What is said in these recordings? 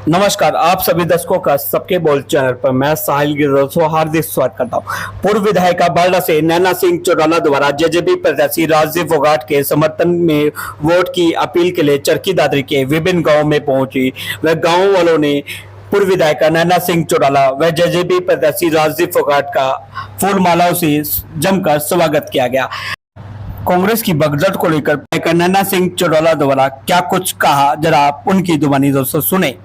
नमस्कार, आप सभी दर्शकों का सबके बोल चैनल पर मैं साहिल गिरदोसो हार्दिक स्वागत करता हूँ। पूर्व विधायिका बारडा से नैना सिंह चौटाला द्वारा जेजेपी प्रत्याशी राजदीप फोगाट के समर्थन में वोट की अपील के लिए चरखी दादरी के विभिन्न गाँव में पहुंची। वह गाँव वालों ने पूर्व विधायिका नैना सिंह चौटाला व जेजेपी प्रत्याशी राजदीप फोगाट का फूल मालाओं से जमकर स्वागत किया गया। कांग्रेस की भगदड़ को लेकर नैना सिंह चौटाला द्वारा क्या कुछ कहा, जरा आप उनकी जुबानी दोस्तों सुने।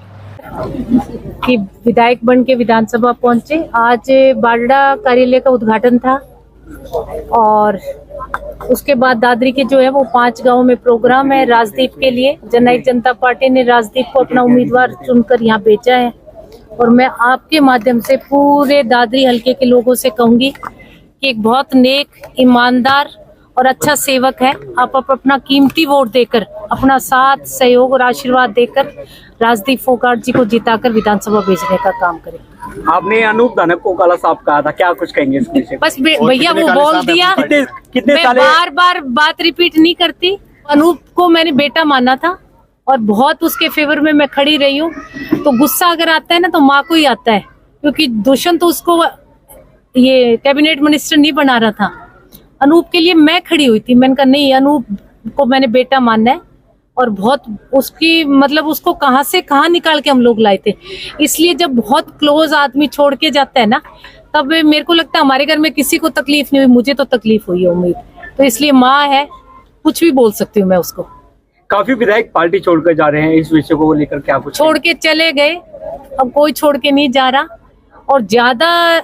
कि विधायक बन के विधानसभा पहुंचे। आज बारडा कार्यालय का उद्घाटन था और उसके बाद दादरी के जो है वो 5 गांव में प्रोग्राम है राजदीप के लिए। जननायक जनता पार्टी ने राजदीप को अपना उम्मीदवार चुनकर यहाँ भेजा है और मैं आपके माध्यम से पूरे दादरी हलके के लोगों से कहूंगी कि एक बहुत नेक, ईमानदार और अच्छा सेवक है। आप अपना कीमती वोट देकर, अपना साथ, सहयोग और आशीर्वाद देकर राजदीप फोगाट जी को जिताकर विधानसभा भेजने का काम करें। आपने अनूप धानक को काला साहब कहा था, क्या कुछ कहेंगे इसके विषय? बस भैया वो बोल दिया। कितने मैं बार बार बात रिपीट नहीं करती। अनूप को मैंने बेटा माना था और बहुत उसके फेवर में मैं खड़ी रही हूँ। तो गुस्सा अगर आता है ना तो माँ को ही आता है, क्योंकि दुष्यंत तो उसको ये कैबिनेट मिनिस्टर नहीं बना रहा था। अनूप के लिए मैं खड़ी हुई थी। मैंने कहा नहीं, अनूप को मैंने बेटा मानना है और बहुत उसकी मतलब उसको कहाँ से कहाँ निकाल के हम लोग लाए थे। इसलिए जब बहुत क्लोज आदमी छोड़ के जाता है ना, तब मेरे को लगता है हमारे घर में किसी को तकलीफ नहीं हुई, मुझे तो तकलीफ हुई है उम्मीद। तो इसलिए माँ है, कुछ भी बोल सकती हूँ मैं उसको। काफी विधायक पार्टी छोड़कर जा रहे हैं, इस विषय को लेकर क्या कुछ? छोड़ के चले गए, अब कोई छोड़ के नहीं जा रहा। और ज्यादा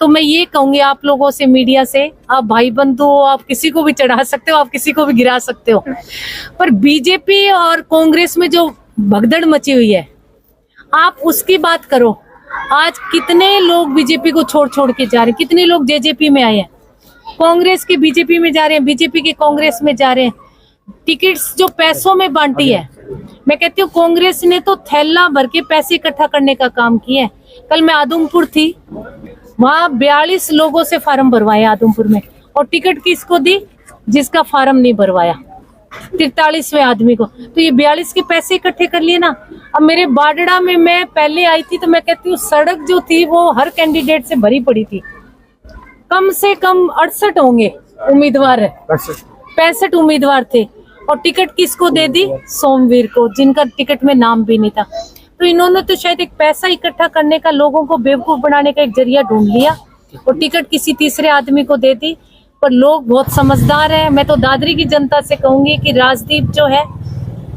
तो मैं ये कहूंगी आप लोगों से, मीडिया से, आप भाई बंधु हो, आप किसी को भी चढ़ा सकते हो, आप किसी को भी गिरा सकते हो, पर बीजेपी और कांग्रेस में जो भगदड़ मची हुई है आप उसकी बात करो। आज कितने लोग बीजेपी को छोड़ छोड़ के जा रहे हैं, कितने लोग जेजेपी में आए हैं, कांग्रेस के बीजेपी में जा रहे हैं, बीजेपी के कांग्रेस में जा रहे हैं। टिकट्स जो पैसों में बांटी है, मैं कहती हूँ कांग्रेस ने तो थैला भर के पैसे इकट्ठा करने का काम किया है। कल मैं आदमपुर थी, वहाँ 42 लोगों से फार्म भरवाए आदमपुर में, और टिकट किसको दी? जिसका फार्म नहीं भरवाया, 43वें आदमी को। तो ये 42 के पैसे इकट्ठे कर लिए ना। अब मेरे बारडा में मैं पहले आई थी तो मैं कहती हूँ सड़क जो थी वो हर कैंडिडेट से भरी पड़ी थी। कम से कम 68 होंगे उम्मीदवार, 65 उम्मीदवार थे, और टिकट किसको दे दी? सोमवीर को, जिनका टिकट में नाम भी नहीं था। तो इन्होंने तो शायद एक पैसा इकट्ठा करने का, लोगों को बेवकूफ बनाने का एक जरिया ढूंढ लिया और टिकट किसी तीसरे आदमी को दे दी। पर लोग बहुत समझदार हैं। मैं तो दादरी की जनता से कहूंगी कि राजदीप जो है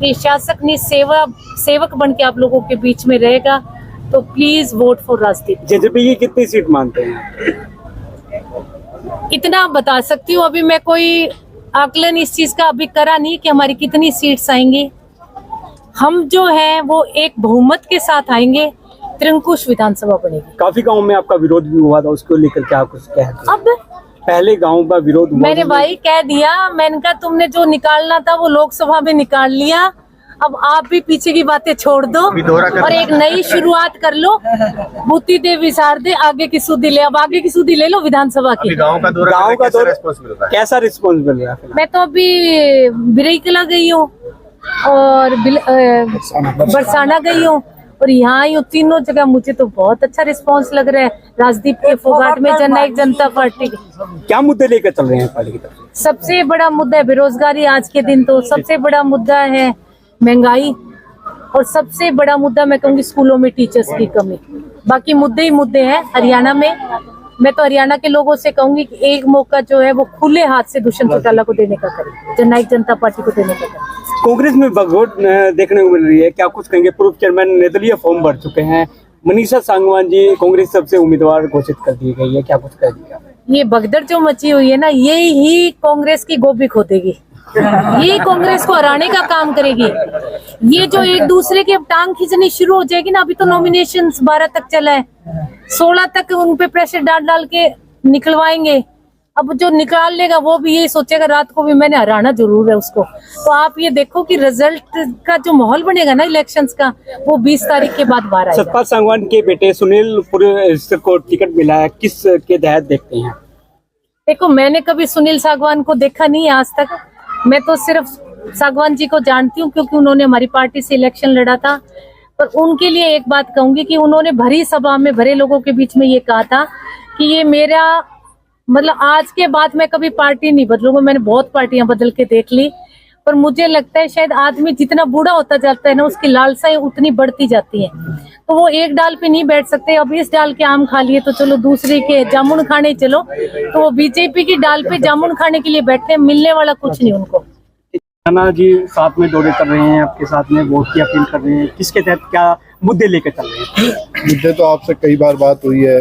ये शासक नहीं, सेवक बन के आप लोगों के बीच में रहेगा। तो please vote for Rajdeep. JJP की कितनी सीट मानते हैं? इतना बता सकती हूँ, अभी मैं कोई आकलन इस चीज का अभी करा नहीं कि हमारी कितनी सीट्स आएंगी। हम जो है वो एक बहुमत के साथ आएंगे, त्रिंकुश विधानसभा बनेगी। काफी गांव में आपका विरोध भी हुआ था, उसको लेकर क्या कुछ कहते? अब पहले गांव का विरोध हुआ, मैंने भाई कह दिया, मैंने कहा तुमने जो निकालना था वो लोकसभा में निकाल लिया, अब आप भी पीछे की बातें छोड़ दो और एक नई शुरुआत कर लो। बुद्धि दे विसार दे, आगे की सुधी ले। अब आगे की सुधी ले लो विधानसभा की। गांव का दौरा कैसा रिस्पॉन्स मिल रहा है? मैं तो अभी बिरईकला गई हूँ और बरसाना गई हूँ और यहाँ आई हूँ। तीनों जगह मुझे तो बहुत अच्छा रिस्पांस लग रहा है राजदीप के फोगाट में, जननायक जनता पार्टी। क्या मुद्दे लेकर चल रहे हैं पार्टी की तरफ? सबसे बड़ा मुद्दा है बेरोजगारी आज के दिन, तो सबसे बड़ा मुद्दा है महंगाई, और सबसे बड़ा मुद्दा मैं कहूँगी स्कूलों में टीचर्स की कमी। बाकी मुद्दे ही मुद्दे हैं हरियाणा में। मैं तो हरियाणा के लोगों से कहूंगी कि एक मौका जो है वो खुले हाथ से दुष्यंत चौटाला को देने का करें, जननायक जनता पार्टी को देने का करें। कांग्रेस में भगदड़ देखने को मिल रही है, क्या कुछ कहेंगे? पूर्व चेयरमैन निर्दलीय फॉर्म भर चुके हैं, मनीषा सांगवान जी कांग्रेस सबसे उम्मीदवार घोषित कर दी गई है, क्या कुछ कह दिया? ये भगदड़ जो मची हुई है ना, ये ही कांग्रेस की गोभी खोदेगी, ये कांग्रेस को हराने का काम करेगी। ये जो एक दूसरे की अब टांग खींचनी शुरू हो जाएगी ना, अभी तो नॉमिनेशन 12 तक चला है, 16 तक उन पे प्रेशर डाल डाल के निकलवाएंगे। अब जो निकाल लेगा वो भी यही सोचेगा रात को भी मैंने हराना जरूर है उसको। तो आप ये देखो कि रिजल्ट का जो माहौल बनेगा ना इलेक्शंस का, वो 20 तारीख के बाद बाहर आएगा। सतपाल सांगवान के बेटे सुनील को टिकट मिला है, किस के तहत देखते हैं? देखो, मैंने कभी सुनील सांगवान को देखा नहीं है आज तक। मैं तो सिर्फ सांगवान जी को जानती हूँ क्योंकि उन्होंने हमारी पार्टी से इलेक्शन लड़ा था। पर उनके लिए एक बात कहूंगी कि उन्होंने भरी सभा में भरे लोगों के बीच में ये कहा था कि ये मेरा मतलब आज के बाद मैं कभी पार्टी नहीं बदलूंगा। मैंने बहुत पार्टियां बदल के देख ली, पर मुझे लगता है शायद आदमी जितना बूढ़ा होता जाता है ना, उसकी लालसाएं उतनी बढ़ती जाती हैं। तो वो एक डाल पे नहीं बैठ सकते। अब इस डाल के आम खा लिए तो चलो दूसरे के जामुन खाने चलो, तो वो बीजेपी की डाल पे जामुन खाने के लिए बैठे हैं, मिलने वाला कुछ नहीं उनको। नैना जी साथ में दौरे कर रहे हैं, आपके साथ में वोट की अपील कर रहे हैं, किसके तहत क्या मुद्दे लेकर चल रहे हैं? मुद्दे तो आपसे कई बार बात हुई है,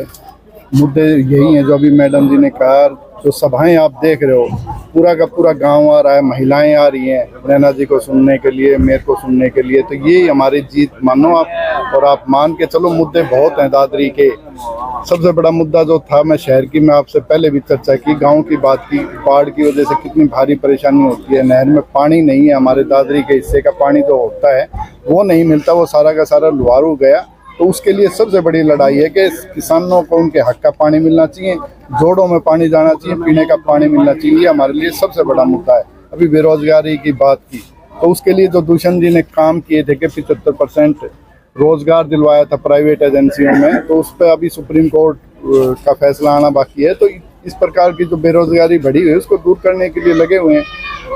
मुद्दे यही हैं जो अभी मैडम जी ने कहा। जो सभाएं आप देख रहे हो, पूरा का पूरा गांव आ रहा है, महिलाएं आ रही हैं नैना जी को सुनने के लिए, मेरे को सुनने के लिए। तो ये हमारी जीत मानो आप, और आप मान के चलो मुद्दे बहुत हैं दादरी के। सबसे बड़ा मुद्दा जो था, मैं शहर की मैं आपसे पहले भी चर्चा की, गांव की बात की, बाढ़ की वजह से कितनी भारी परेशानी होती है। नहर में पानी नहीं है, हमारे दादरी के हिस्से का पानी जो होता है वो नहीं मिलता, वो सारा का सारा लुहारू गया। तो उसके लिए सबसे बड़ी लड़ाई है कि किसानों को उनके हक का पानी मिलना चाहिए, जोड़ों में पानी जाना चाहिए, पीने का पानी मिलना चाहिए। ये हमारे लिए सबसे बड़ा मुद्दा है। अभी बेरोजगारी की बात की, तो उसके लिए जो दूषण जी ने काम किए थे कि 75% रोजगार दिलवाया था प्राइवेट एजेंसियों में, तो उस पर अभी सुप्रीम कोर्ट का फैसला आना बाकी है। तो इस प्रकार की जो बेरोजगारी बढ़ी हुई है उसको दूर करने के लिए लगे हुए हैं।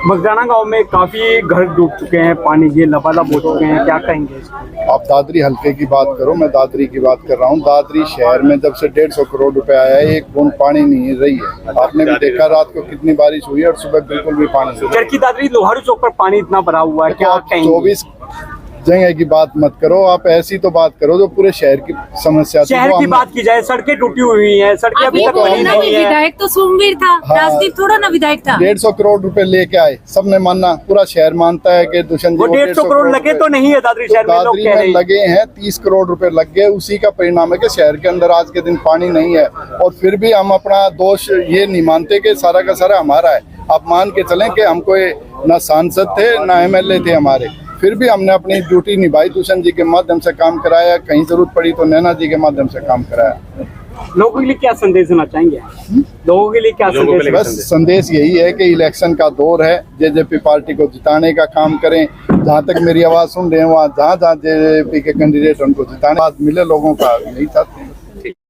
मगदाना गांव में काफी घर डूब चुके हैं, पानी ये लबालब हो चुके हैं, क्या कहेंगे इसको? आप दादरी हल्के की बात करो, मैं दादरी की बात कर रहा हूँ। दादरी शहर में जब से 150 करोड़ रुपए आया है, एक बूंद पानी नहीं रही है। आपने भी देखा रात को कितनी बारिश हुई है और सुबह बिल्कुल भी पानी नहीं। चरखी दादरी लोहारू चौक पर पानी इतना भरा हुआ है, क्या आप कहेंगे? 24 जगह की बात मत करो, आप ऐसी तो बात करो जो पूरे शहर की समस्या थी। शहर की बात की जाए, सड़कें टूटी हुई हैं, सड़कें अभी तक बनी नहीं है। विधायक तो सोमवीर था, राजदीप थोड़ा ना विधायक था। 150 करोड़ रुपए लेके आए, सबने माना, पूरा शहर मानता है कि दूषण वो 150 करोड़ लगे तो नहीं है दादरी शहर में, लोग दादरी कह रहे में हैं। लगे हैं 30 करोड़ रुपए लग गए। उसी का परिणाम है कि शहर के अंदर आज के दिन पानी नहीं है, और फिर भी हम अपना दोष ये नहीं मानते कि सारा का सारा हमारा है। आप मान के चलें कि हम कोई ना सांसद थे ना MLA थे हमारे, फिर भी हमने अपनी ड्यूटी निभाई, दूषण जी के माध्यम से काम कराया, कहीं जरूरत पड़ी तो नैना जी के माध्यम से काम कराया। लोगों के लिए क्या संदेश देना चाहेंगे? लोगों के लिए क्या संदेश? बस संदेश यही है कि इलेक्शन का दौर है, जेजेपी पार्टी को जिताने का काम करें। जहाँ तक मेरी आवाज सुन रहे हैं, वहाँ जहाँ जहाँ जेजेपी के कैंडिडेट उनको जिताने बाद मिले लोगों का नहीं चाहते।